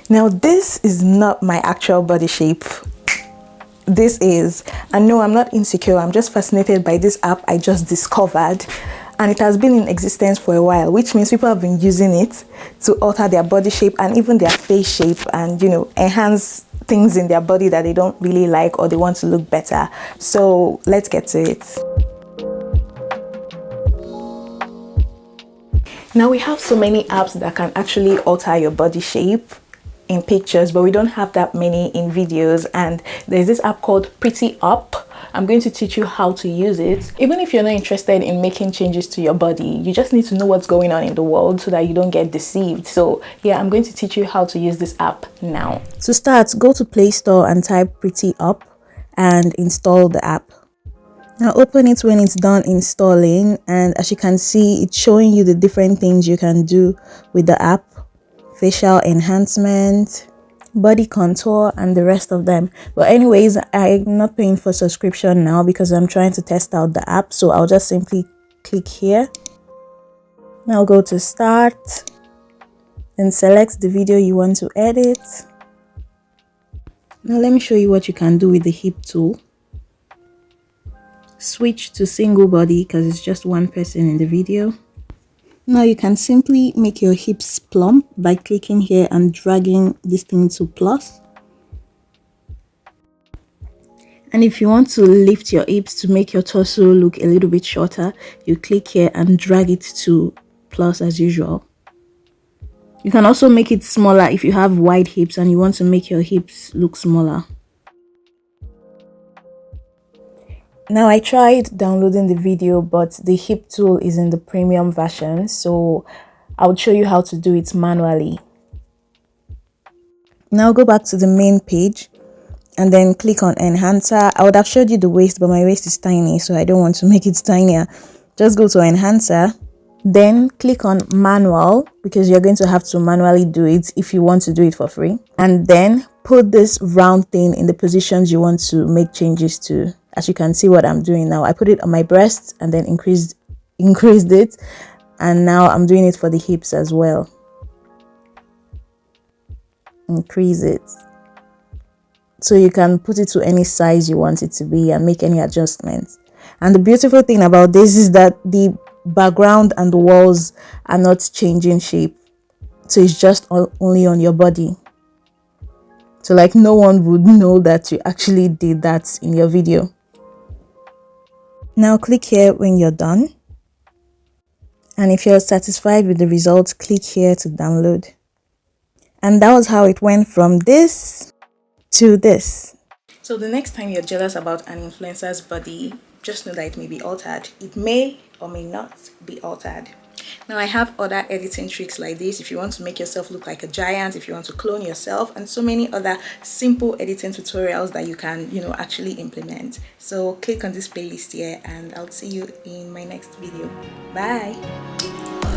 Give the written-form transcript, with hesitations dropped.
Now this is not my actual body shape. This is, and no, I'm not insecure, I'm just fascinated by this app I just discovered, and it has been in existence for a while, which means people have been using it to alter their body shape and even their face shape, and enhance things in their body that they don't really like or they want to look better. So let's get to it. Now we have so many apps that can actually alter your body shape in pictures, but we don't have that many in videos. And there's this app called Pretty Up. I'm going to teach you how to use it. Even if you're not interested in making changes to your body, you just need to know what's going on in the world so that you don't get deceived. So yeah, I'm going to teach you how to use this app now. To start, go to Play Store and type Pretty Up and install the app. Now open it when it's done installing, and as you can see, it's showing you the different things you can do with the app: facial enhancement, body contour, and the rest of them. But anyways, I'm not paying for subscription now because I'm trying to test out the app, so I'll just simply click here. Now go to start and select the video you want to edit. Now let me show you what you can do with the hip tool. Switch to single body because it's just one person in the video. Now you can simply make your hips plump by clicking here and dragging this thing to plus. And if you want to lift your hips to make your torso look a little bit shorter, you click here and drag it to plus as usual. You can also make it smaller if you have wide hips and you want to make your hips look smaller. Now I tried downloading the video, but the hip tool is in the premium version, so I'll show you how to do it manually. Now go back to the main page and then click on enhancer. I would have showed you the waist, but my waist is tiny, so I don't want to make it tinier. Just go to enhancer, then click on manual because you're going to have to manually do it if you want to do it for free. And then put this round thing in the positions you want to make changes to. As you can see what I'm doing now, I put it on my breast and then increased it, and now I'm doing it for the hips as well. Increase it. So you can put it to any size you want it to be and make any adjustments. And the beautiful thing about this is that the background and the walls are not changing shape. So it's just only on your body. So like no one would know that you actually did that in your video. Now click here when you're done. And if you're satisfied with the results, click here to download. And that was how it went from this to this. So the next time you're jealous about an influencer's body, just know that it may be altered. It may or may not be altered. Now I have other editing tricks like this if you want to make yourself look like a giant, if you want to clone yourself, and so many other simple editing tutorials that you can, actually implement. So click on this playlist here and I'll see you in my next video. Bye.